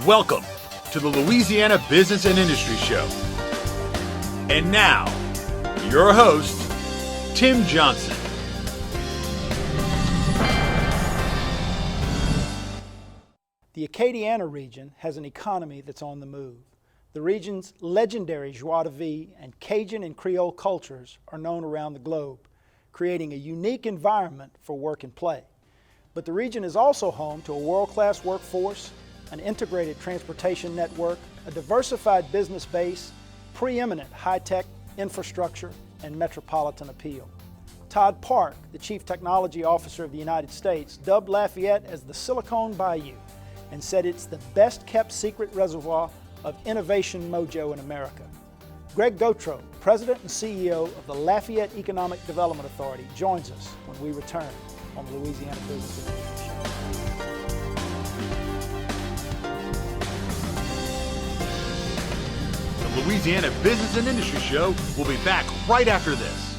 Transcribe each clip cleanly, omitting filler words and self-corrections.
Welcome to the Louisiana Business and Industry Show. And now, your host, Tim Johnson. The Acadiana region has an economy that's on the move. The region's legendary joie de vivre and Cajun and Creole cultures are known around the globe, creating a unique environment for work and play. But the region is also home to a world-class workforce, an integrated transportation network, a diversified business base, preeminent high-tech infrastructure, and metropolitan appeal. Todd Park, the Chief Technology Officer of the United States, dubbed Lafayette as the Silicon Bayou and said it's the best-kept secret reservoir of innovation mojo in America. Gregg Gothreaux, President and CEO of the Lafayette Economic Development Authority, joins us when we return on the Louisiana Business and Industry Show. The Louisiana Business and Industry Show will be back right after this.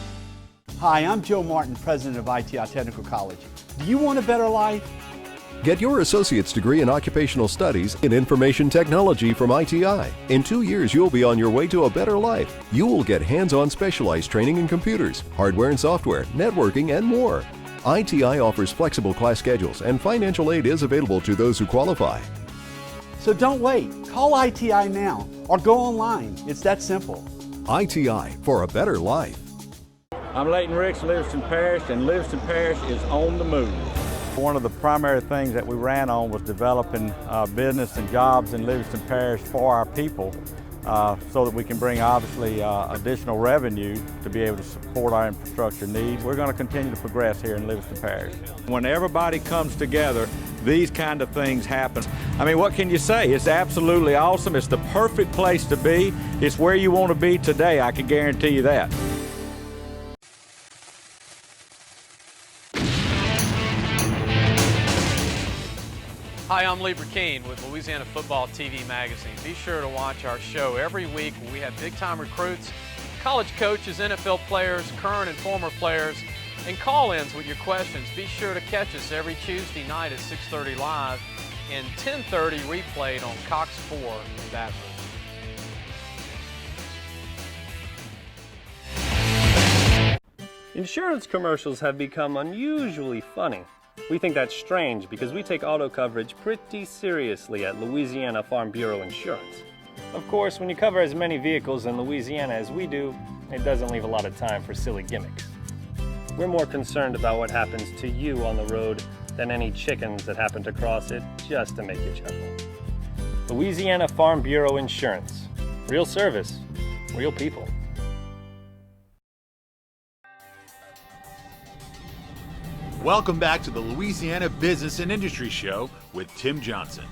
Hi, I'm Joe Martin, President of ITI Technical College. Do you want a better life? Get your associate's degree in occupational studies in information technology from ITI. In 2 years, you'll be on your way to a better life. You will get hands-on specialized training in computers, hardware and software, networking, and more. ITI offers flexible class schedules, and financial aid is available to those who qualify. So don't wait. Call ITI now or go online. It's that simple. ITI for a better life. I'm Leighton Ricks, Livingston Parish, and Livingston Parish is on the move. One of the primary things that we ran on was developing business and jobs in Livingston Parish for our people so that we can bring obviously additional revenue to be able to support our infrastructure needs. We're going to continue to progress here in Livingston Parish. When everybody comes together, these kind of things happen. I mean, what can you say? It's absolutely awesome. It's the perfect place to be. It's where you want to be today, I can guarantee you that. Hi, I'm Lee Burkeen with Louisiana Football TV Magazine. Be sure to watch our show every week where we have big-time recruits, college coaches, NFL players, current and former players, and call-ins with your questions. Be sure to catch us every Tuesday night at 6:30 live and 10:30 replayed on Cox 4 in Baton Rouge. Insurance commercials have become unusually funny. We think that's strange because we take auto coverage pretty seriously at Louisiana Farm Bureau Insurance. Of course, when you cover as many vehicles in Louisiana as we do, it doesn't leave a lot of time for silly gimmicks. We're more concerned about what happens to you on the road than any chickens that happen to cross it just to make you chuckle. Louisiana Farm Bureau Insurance. Real service, real people. Welcome back to the Louisiana Business and Industry Show with Tim Johnson.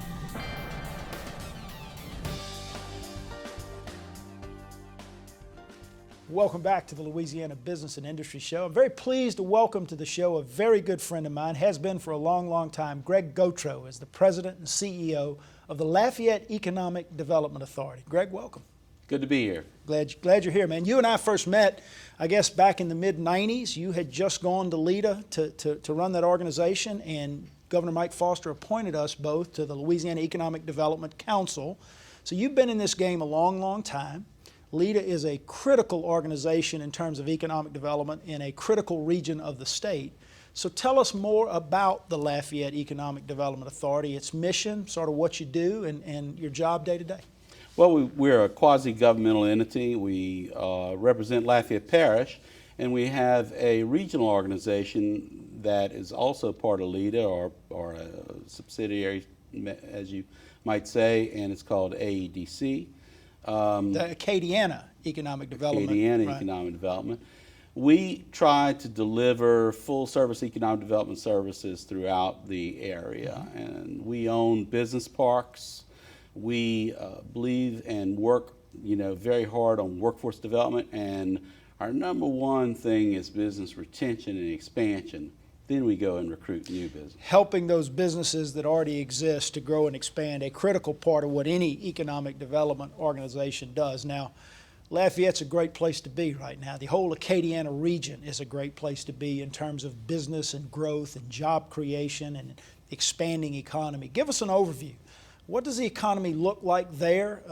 Welcome back to the Louisiana Business and Industry Show. I'm very pleased to welcome to the show a very good friend of mine, has been for a long, long time. Gregg Gothreaux is the President and CEO of the Lafayette Economic Development Authority. Gregg, welcome. Good to be here. Glad you're here, man. You and I first met, I guess, back in the mid-'90s. You had just gone to LEDA to run that organization, and Governor Mike Foster appointed us both to the Louisiana Economic Development Council. So you've been in this game a long, long time. LEDA is a critical organization in terms of economic development in a critical region of the state. So tell us more about the Lafayette Economic Development Authority, its mission, sort of what you do, and your job day to day. Well, we're a quasi-governmental entity. We represent Lafayette Parish, and we have a regional organization that is also part of LEDA or a subsidiary, as you might say, and it's called AEDC. The Acadiana Economic Development. Acadiana Economic Development. We try to deliver full-service economic development services throughout the area, and we own business parks. We believe and work, very hard on workforce development, and our number one thing is business retention and expansion. Then we go and recruit new business. Helping those businesses that already exist to grow and expand, a critical part of what any economic development organization does. Now, Lafayette's a great place to be right now. The whole Acadiana region is a great place to be in terms of business and growth and job creation and expanding economy. Give us an overview What does the economy look like there?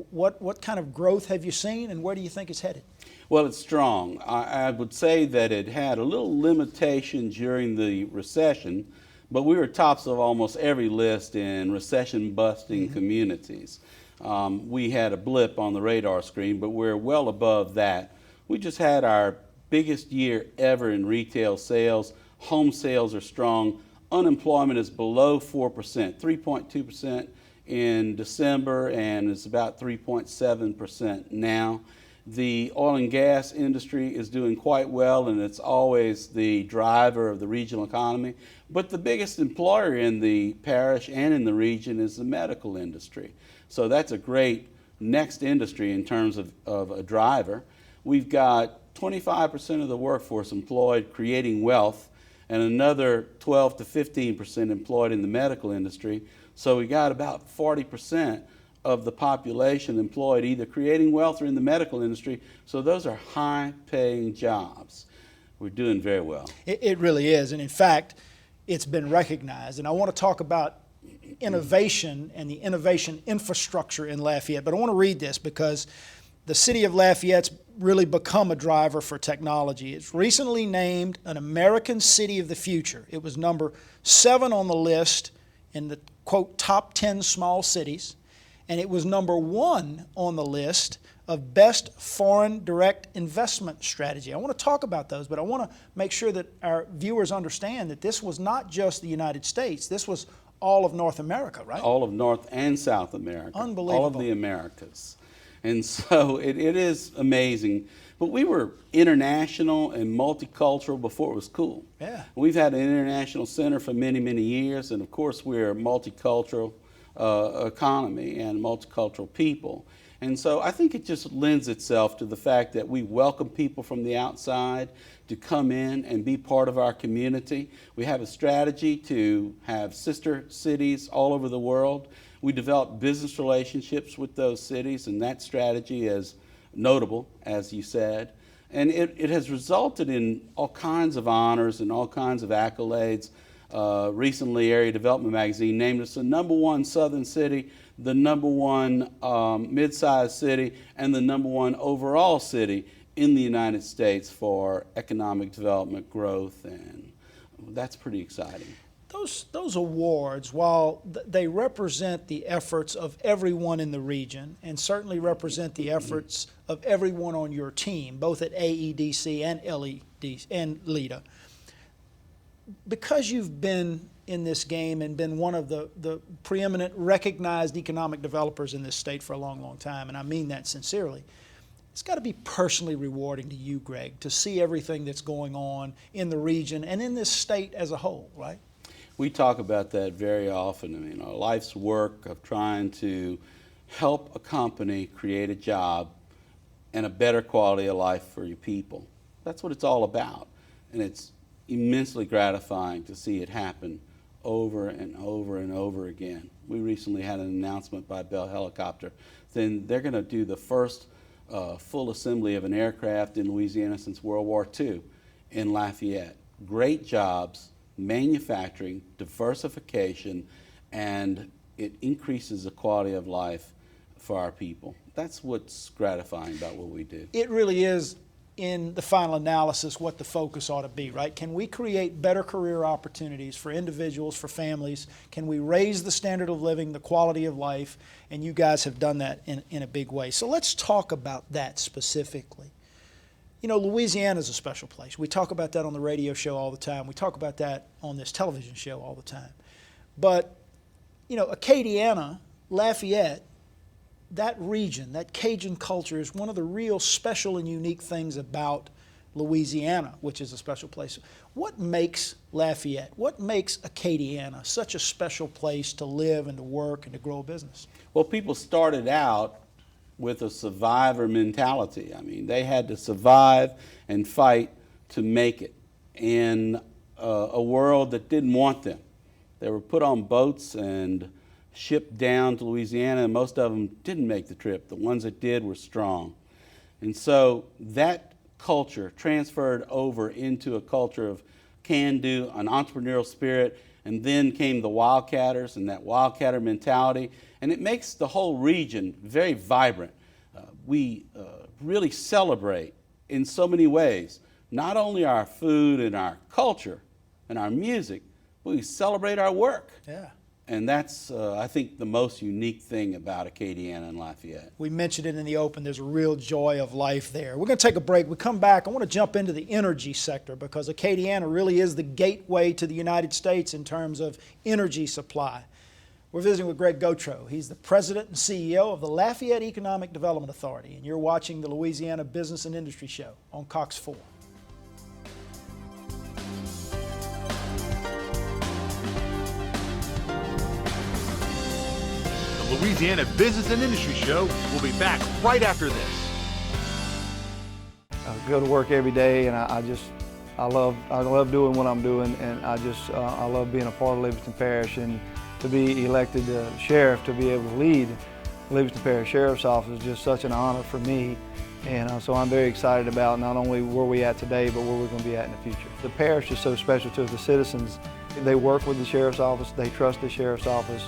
What kind of growth have you seen, and where do you think it's headed? Well, it's strong. I would say that it had a little limitation during the recession, but we were tops of almost every list in recession-busting communities. We had a blip on the radar screen, but we're well above that. We just had our biggest year ever in retail sales. Home sales are strong. Unemployment is below 4%, 3.2% in December, and it's about 3.7% now. The oil and gas industry is doing quite well, and it's always the driver of the regional economy. But the biggest employer in the parish and in the region is the medical industry. So that's a great next industry in terms of a driver. We've got 25% of the workforce employed creating wealth, and another 12 to 15% employed in the medical industry. So we got about 40% of the population employed either creating wealth or in the medical industry. So those are high-paying jobs. We're doing very well. It really is, and in fact, it's been recognized. And I want to talk about innovation and the innovation infrastructure in Lafayette, but I want to read this because the city of Lafayette's really become a driver for technology. It's recently named an American City of the Future. It was number 7 on the list in the, quote, top 10 small cities, and it was number 1 on the list of best foreign direct investment strategy. I want to talk about those, but I want to make sure that our viewers understand that this was not just the United States. This was all of North America, right? All of North and South America. Unbelievable. All of the Americas. And so it is amazing. But we were international and multicultural before it was cool. Yeah. We've had an international center for many, many years, and of course we're a multicultural economy and multicultural people. And so I think it just lends itself to the fact that we welcome people from the outside to come in and be part of our community. We have a strategy to have sister cities all over the world. We develop business relationships with those cities, and that strategy is notable, as you said. And it has resulted in all kinds of honors and all kinds of accolades. Recently, Area Development Magazine named us the #1 southern city, the #1 mid-sized city, and the #1 overall city in the United States for economic development growth, and that's pretty exciting. Those awards, while they represent the efforts of everyone in the region and certainly represent the efforts of everyone on your team, both at AEDC and LEDA, because you've been in this game and been one of the preeminent recognized economic developers in this state for a long, long time, and I mean that sincerely, it's got to be personally rewarding to you, Gregg, to see everything that's going on in the region and in this state as a whole, right? We talk about that very often. I mean, our life's work of trying to help a company create a job and a better quality of life for your people. That's what it's all about. And it's immensely gratifying to see it happen over and over and over again. We recently had an announcement by Bell Helicopter. Then they're going to do the first full assembly of an aircraft in Louisiana since World War II in Lafayette. Great jobs, manufacturing, diversification, and it increases the quality of life for our people. That's what's gratifying about what we do. It really is, in the final analysis, what the focus ought to be, right? Can we create better career opportunities for individuals, for families? Can we raise the standard of living, the quality of life? And you guys have done that in a big way. So let's talk about that specifically. You know, Louisiana is a special place. We talk about that on the radio show all the time. We talk about that on this television show all the time. But, you know, Acadiana, Lafayette, that region, that Cajun culture is one of the real special and unique things about Louisiana, which is a special place. What makes Lafayette, what makes Acadiana such a special place to live and to work and to grow a business? Well, people started out with a survivor mentality. I mean, they had to survive and fight to make it in a world that didn't want them. They were put on boats and shipped down to Louisiana, and most of them didn't make the trip. The ones that did were strong. And so that culture transferred over into a culture of can-do, an entrepreneurial spirit, and then came the Wildcatters and that Wildcatter mentality, and it makes the whole region very vibrant. We really celebrate in so many ways, not only our food and our culture and our music, but we celebrate our work. Yeah. And that's, I think, the most unique thing about Acadiana and Lafayette. We mentioned it in the open. There's a real joy of life there. We're going to take a break. We come back. I want to jump into the energy sector because Acadiana really is the gateway to the United States in terms of energy supply. We're visiting with Gregg Gothreaux. He's the president and CEO of the Lafayette Economic Development Authority, and you're watching the Louisiana Business and Industry Show on Cox 4. The Louisiana Business and Industry Show will be back right after this. I go to work every day, and I love doing what I'm doing, and I love being a part of Livingston Parish, and to be elected sheriff, to be able to lead Livingston Parish Sheriff's Office is just such an honor for me, and so I'm very excited about not only where we're at today, but where we're going to be at in the future. The parish is so special to the citizens. They work with the Sheriff's Office, they trust the Sheriff's Office.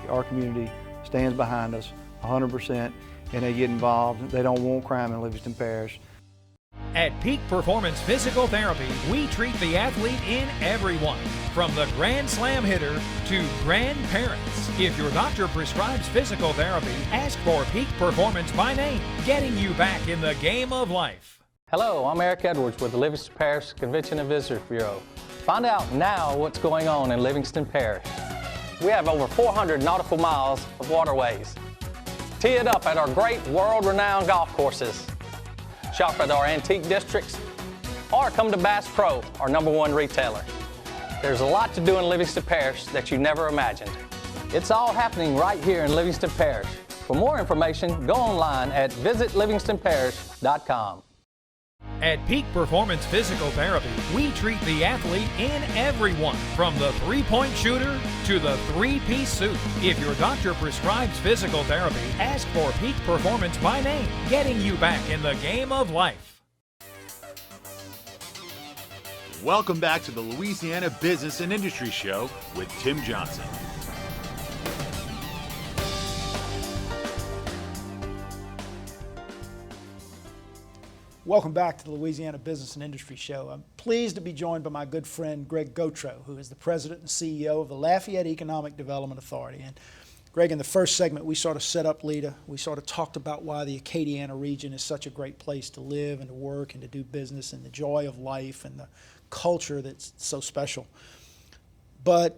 Our community stands behind us 100%, and they get involved. They don't want crime in Livingston Parish. At Peak Performance Physical Therapy, we treat the athlete in everyone, from the Grand Slam hitter to grandparents. If your doctor prescribes physical therapy, ask for Peak Performance by name, getting you back in the game of life. Hello, I'm Eric Edwards with the Livingston Parish Convention and Visitors Bureau. Find out now what's going on in Livingston Parish. We have over 400 nautical miles of waterways. Tee it up at our great world-renowned golf courses. Shop at our antique districts, or come to Bass Pro, our #1 retailer. There's a lot to do in Livingston Parish that you never imagined. It's all happening right here in Livingston Parish. For more information, go online at visitlivingstonparish.com. At Peak Performance Physical Therapy, we treat the athlete in everyone, from the three-point shooter to the three-piece suit. If your doctor prescribes physical therapy, ask for Peak Performance by name, getting you back in the game of life. Welcome back to the Louisiana Business and Industry Show with Tim Johnson. Welcome back to the Louisiana Business and Industry Show. I'm pleased to be joined by my good friend Gregg Gothreaux, who is the president and CEO of the Lafayette Economic Development Authority. And Gregg, in the first segment, we sort of set up LEDA. We sort of talked about why the Acadiana region is such a great place to live and to work and to do business, and the joy of life and the culture that's so special. But,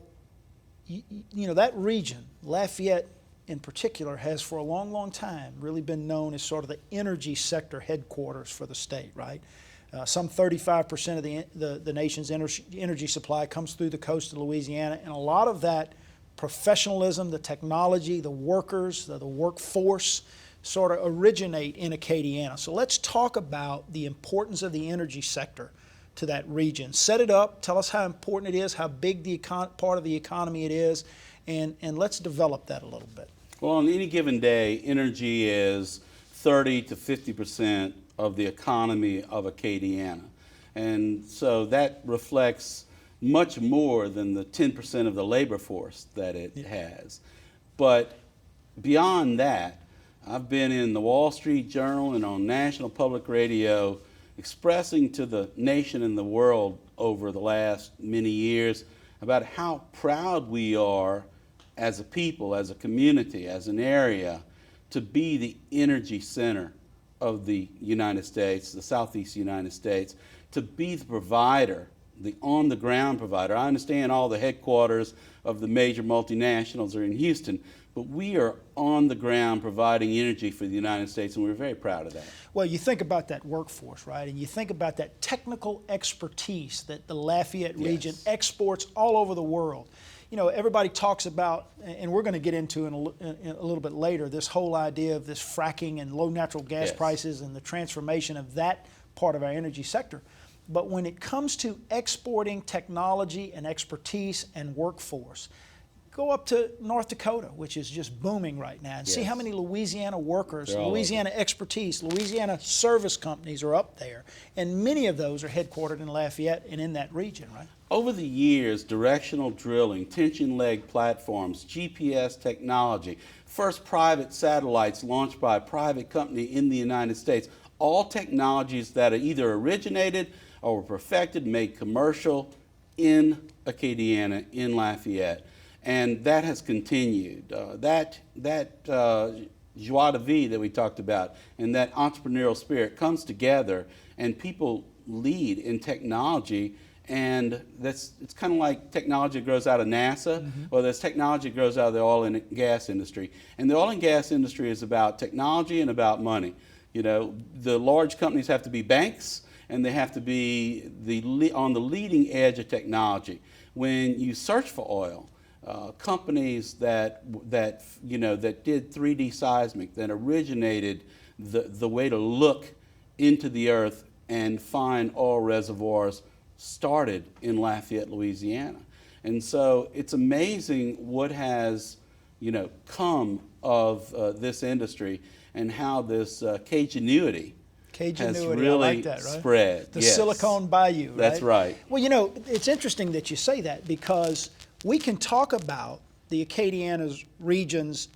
you know, that region, Lafayette in particular, has for a long, long time really been known as sort of the energy sector headquarters for the state, right? Some 35% of the nation's energy supply comes through the coast of Louisiana, and a lot of that professionalism, the technology, the workers, the workforce sort of originate in Acadiana. So let's talk about the importance of the energy sector to that region. Set it up, tell us how important it is, how big the part of the economy it is, and let's develop that a little bit. Well, on any given day, energy is 30 to 50% of the economy of Acadiana. And so that reflects much more than the 10% of the labor force that it has. But beyond that, I've been in the Wall Street Journal and on National Public Radio expressing to the nation and the world over the last many years about how proud we are as a people, as a community, as an area, to be the energy center of the United States, the Southeast United States, to be the provider, the on-the-ground provider. I understand all the headquarters of the major multinationals are in Houston, but we are on the ground providing energy for the United States, and we're very proud of that. Well, you think about that workforce, right? And you think about that technical expertise that the Lafayette region exports all over the world. You know, everybody talks about, and we're going to get into in a little bit later, this whole idea of this fracking and low natural gas prices and the transformation of that part of our energy sector. But when it comes to exporting technology and expertise and workforce, Go up to North Dakota, which is just booming right now, and see how many Louisiana workers, Louisiana expertise, Louisiana service companies are up there. And many of those are headquartered in Lafayette and in that region, right? Over the years, directional drilling, tension leg platforms, GPS technology, first private satellites launched by a private company in the United States, all technologies that are either originated or were perfected, made commercial in Acadiana, in Lafayette. And that has continued. That joie de vivre that we talked about and that entrepreneurial spirit comes together, and people lead in technology. And it's kind of like technology grows out of NASA, or there's technology grows out of the oil and gas industry. And the oil and gas industry is about technology and about money. You know, the large companies have to be banks, and they have to be on the leading edge of technology. When you search for oil, companies that did 3D seismic, that originated the way to look into the earth and find oil reservoirs, started in Lafayette, Louisiana. And so it's amazing what has come of this industry, and how this Cajunity has really I like that, right? spread. The Silicon Bayou, right? That's right. Well, it's interesting that you say that, because we can talk about the Acadiana region's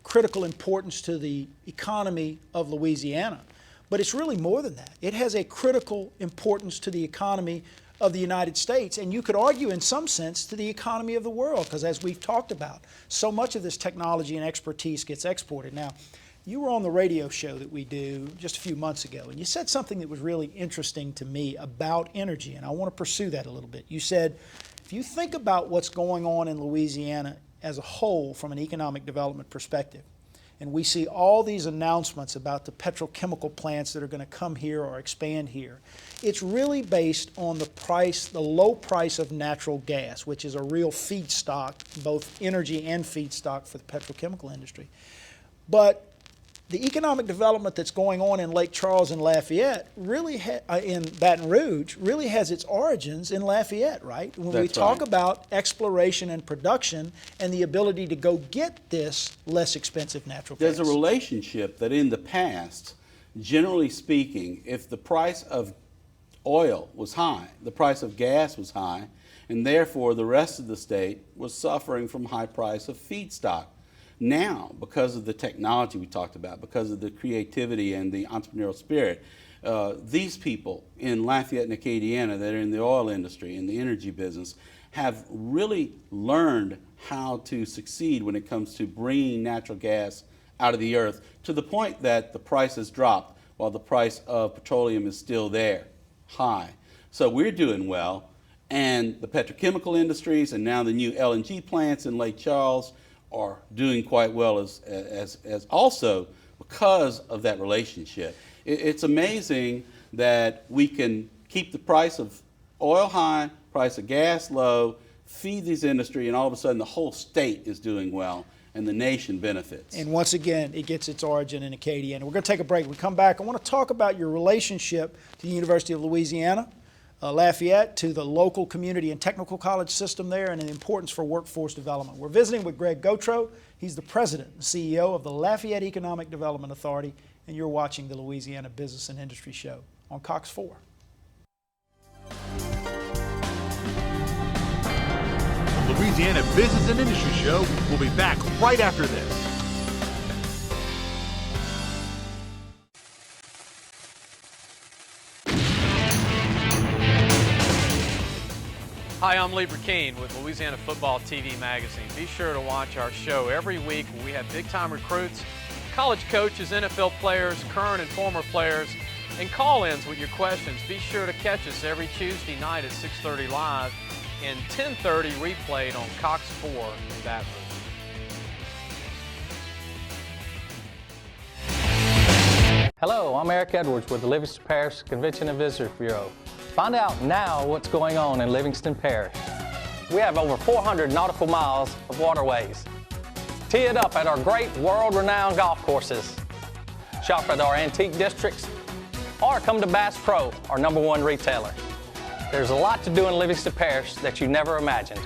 critical importance to the economy of Louisiana, but it's really more than that. It has a critical importance to the economy of the United States, and you could argue in some sense to the economy of the world, because as we've talked about, so much of this technology and expertise gets exported. Now, you were on the radio show that we do just a few months ago, and you said something that was really interesting to me about energy, and I want to pursue that a little bit. You said, if you think about what's going on in Louisiana as a whole from an economic development perspective, and we see all these announcements about the petrochemical plants that are going to come here or expand here, it's really based on the low price of natural gas, which is a real feedstock, both energy and feedstock for the petrochemical industry. But the economic development that's going on in Lake Charles and Lafayette, really in Baton Rouge, really has its origins in Lafayette, right? When we talk about exploration and production and the ability to go get this less expensive natural gas. There's a relationship that in the past, generally speaking, if the price of oil was high, the price of gas was high, and therefore the rest of the state was suffering from high price of feedstock. Now, because of the technology we talked about, because of the creativity and the entrepreneurial spirit, these people in Lafayette and Acadiana that are in the oil industry, in the energy business, have really learned how to succeed when it comes to bringing natural gas out of the earth, to the point that the price has dropped while the price of petroleum is still there, high. So we're doing well, and the petrochemical industries and now the new LNG plants in Lake Charles are doing quite well as also because of that relationship. It's amazing that we can keep the price of oil high, price of gas low, feed these industry, and all of a sudden the whole state is doing well and the nation benefits. And once again, it gets its origin in Acadiana. We're going to take a break. When we come back, I want to talk about your relationship to the University of Louisiana, Lafayette, to the local community and technical college system there, and the importance for workforce development. We're visiting with Gregg Gothreaux. He's the president and CEO of the Lafayette Economic Development Authority, and you're watching the Louisiana Business and Industry Show on Cox 4. The Louisiana Business and Industry Show will be back right after this. Hi, I'm Lee Burkeen with Louisiana Football TV Magazine. Be sure to watch our show every week where we have big-time recruits, college coaches, NFL players, current and former players, and call-ins with your questions. Be sure to catch us every Tuesday night at 6:30 live and 10:30 replayed on Cox 4 in Baton Rouge. Hello, I'm Eric Edwards with the Livingston Parish Convention and Visitors Bureau. Find out now what's going on in Livingston Parish. We have over 400 nautical miles of waterways. Tee it up at our great world-renowned golf courses. Shop at our antique districts, or come to Bass Pro, our #1 retailer. There's a lot to do in Livingston Parish that you never imagined.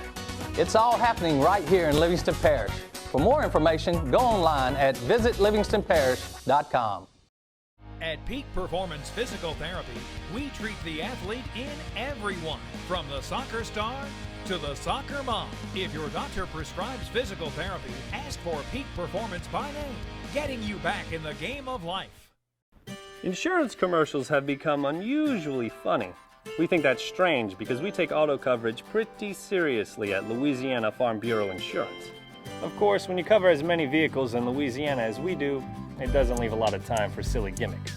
It's all happening right here in Livingston Parish. For more information, go online at visitlivingstonparish.com. At Peak Performance Physical Therapy, we treat the athlete in everyone, from the soccer star to the soccer mom. If your doctor prescribes physical therapy, ask for Peak Performance by name, getting you back in the game of life. Insurance commercials have become unusually funny. We think that's strange because we take auto coverage pretty seriously at Louisiana Farm Bureau Insurance. Of course, when you cover as many vehicles in Louisiana as we do, it doesn't leave a lot of time for silly gimmicks.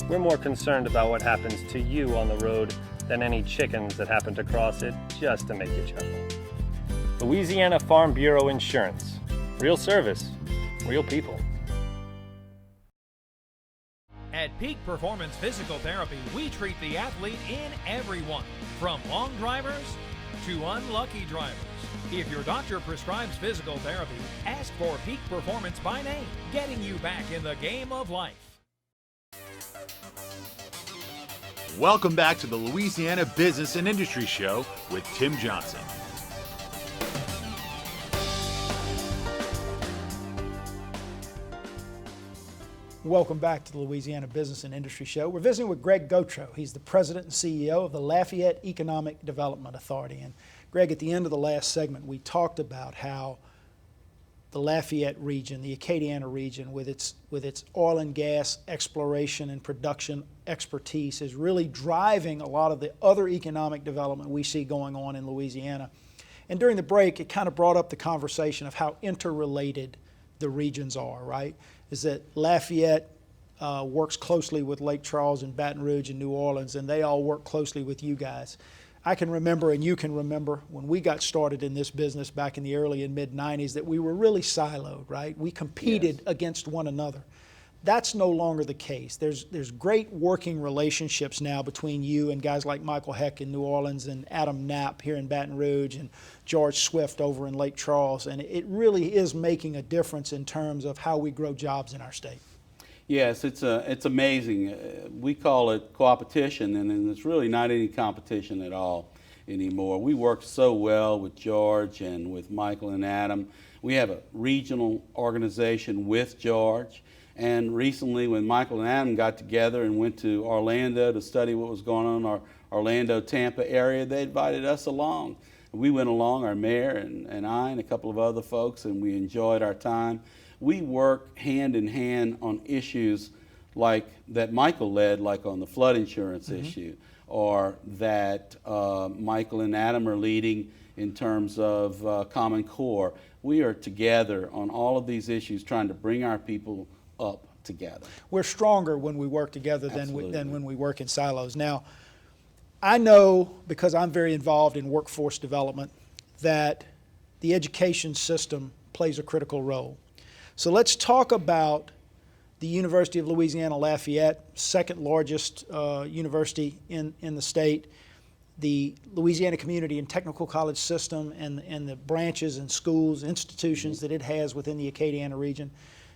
We're more concerned about what happens to you on the road than any chickens that happen to cross it just to make you chuckle. Louisiana Farm Bureau Insurance. Real service, real people. At Peak Performance Physical Therapy, we treat the athlete in everyone, from long drivers to unlucky drivers. If your doctor prescribes physical therapy, ask for Peak Performance by name, getting you back in the game of life. Welcome back to the Louisiana Business and Industry Show with Tim Johnson. Welcome back to the Louisiana Business and Industry Show. We're visiting with Gregg Gothreaux. He's the president and CEO of the Lafayette Economic Development Authority. And Gregg, at the end of the last segment, we talked about how the Lafayette region, the Acadiana region, with its oil and gas exploration and production expertise, is really driving a lot of the other economic development we see going on in Louisiana. And during the break, it kind of brought up the conversation of how interrelated the regions are, right? Is that Lafayette works closely with Lake Charles and Baton Rouge and New Orleans, and they all work closely with you guys. I can remember, and you can remember, when we got started in this business back in the early and mid-'90s, that we were really siloed, right? We competed against one another. That's no longer the case. There's great working relationships now between you and guys like Michael Heck in New Orleans and Adam Knapp here in Baton Rouge and George Swift over in Lake Charles, and it really is making a difference in terms of how we grow jobs in our state. Yes, it's amazing. We call it co-opetition, and it's really not any competition at all anymore. We work so well with George and with Michael and Adam. We have a regional organization with George. And recently, when Michael and Adam got together and went to Orlando to study what was going on in our Orlando-Tampa area, they invited us along. We went along, our mayor and I and a couple of other folks, and we enjoyed our time. We work hand in hand on issues like that Michael led, like on the flood insurance issue, or that Michael and Adam are leading in terms of Common Core. We are together on all of these issues trying to bring our people up together. We're stronger when we work together than when we work in silos. Now, I know, because I'm very involved in workforce development, that the education system plays a critical role. So let's talk about the University of Louisiana Lafayette, second largest university in the state, the Louisiana Community and Technical College system, and the branches and schools, institutions that it has within the Acadiana region.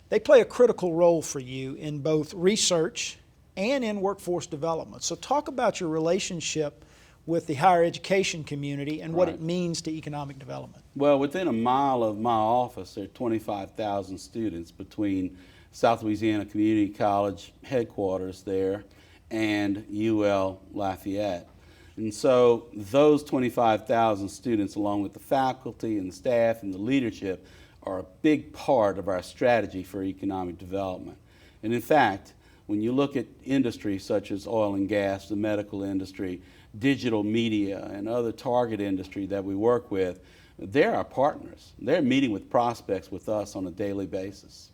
They play a critical role for you in both research and in workforce development. So talk about your relationship with the higher education community and what it means to economic development. Well, within a mile of my office, there are 25,000 students between South Louisiana Community College headquarters there and UL Lafayette. And so those 25,000 students, along with the faculty and the staff and the leadership, are a big part of our strategy for economic development. And in fact, when you look at industries such as oil and gas, the medical industry, digital media, and other target industry that we work with, they're our partners. They're meeting with prospects with us on a daily basis.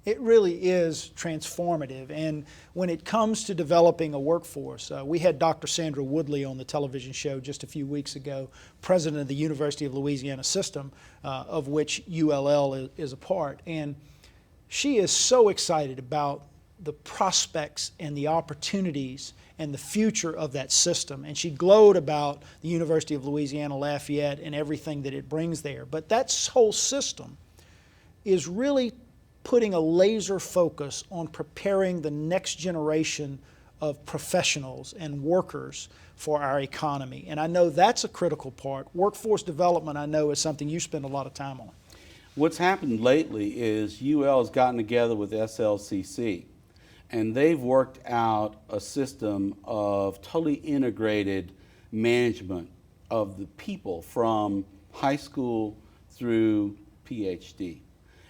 It really is transformative, and when it comes to developing a workforce, we had Dr. Sandra Woodley on the television show just a few weeks ago, president of the University of Louisiana system, of which ULL is a part, and she is so excited about the prospects and the opportunities and the future of that system, and she glowed about the University of Louisiana Lafayette and everything that it brings there. But that whole system is really putting a laser focus on preparing the next generation of professionals and workers for our economy. And I know that's a critical part. Workforce development, I know, is something you spend a lot of time on. What's happened lately is UL has gotten together with SLCC, and they've worked out a system of totally integrated management of the people from high school through PhD.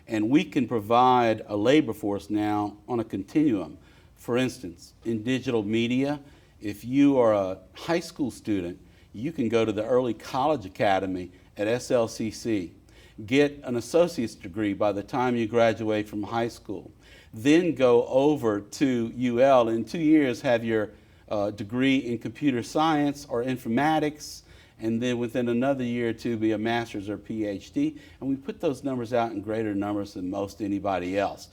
And we can provide a labor force now on a continuum. For instance, in digital media, if you are a high school student, you can go to the Early College Academy at SLCC, get an associate's degree by the time you graduate from high school, then go over to UL in 2 years, have your degree in computer science or informatics, and then within another year or two be a master's or PhD. And we put those numbers out in greater numbers than most anybody else.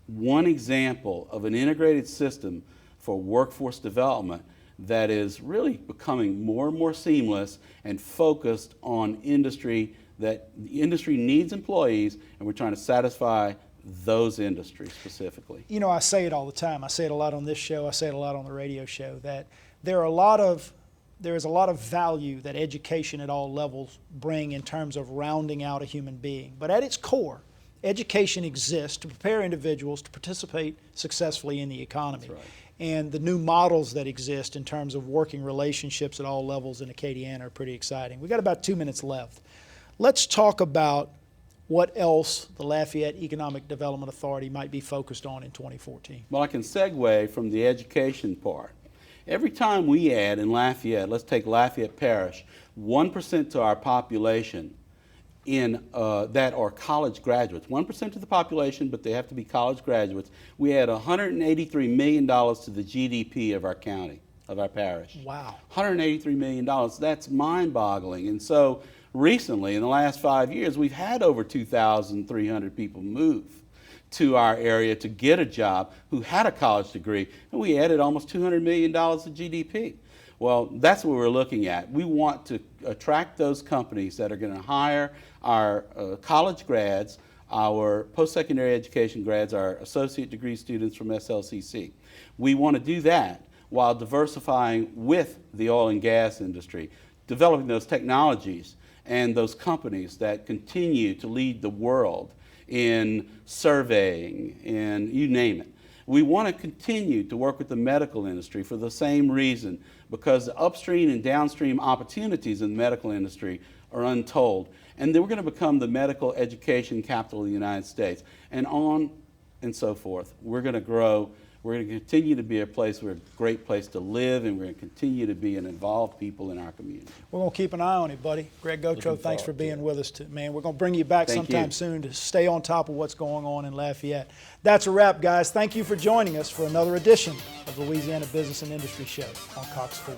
One example of an integrated system for workforce development that is really becoming more and more seamless and focused on industry, that the industry needs employees, and we're trying to satisfy those industries specifically. You know, I say it all the time. I say it a lot on this show. I say it a lot on the radio show, that there is a lot of value that education at all levels bring in terms of rounding out a human being. But at its core, education exists to prepare individuals to participate successfully in the economy. That's right. And the new models that exist in terms of working relationships at all levels in Acadiana are pretty exciting. We've got about 2 minutes left. Let's talk about what else the Lafayette Economic Development Authority might be focused on in 2014. Well, I can segue from the education part. Every time we add in Lafayette, let's take Lafayette Parish, 1% to our population in that are college graduates. 1% of the population, but they have to be college graduates. We add $183 million to the GDP of our county, of our parish. Wow. $183 million, that's mind-boggling. And so recently, in the last 5 years, we've had over 2,300 people move to our area to get a job who had a college degree, and we added almost $200 million to GDP. Well, that's what we're looking at. We want to attract those companies that are going to hire our college grads, our post-secondary education grads, our associate degree students from SLCC. We want to do that while diversifying with the oil and gas industry, developing those technologies and those companies that continue to lead the world in surveying and you name it. We want to continue to work with the medical industry for the same reason, because the upstream and downstream opportunities in the medical industry are untold. And then we're going to become the medical education capital of the United States, and on and so forth. We're going to grow. We're going to continue to be a great place to live, and we're going to continue to be an involved people in our community. We're going to keep an eye on it, buddy. Gregg Gothreaux, thanks for being with us, man. We're going to bring you back sometime soon to stay on top of what's going on in Lafayette. That's a wrap, guys. Thank you for joining us for another edition of the Louisiana Business and Industry Show on Cox 4.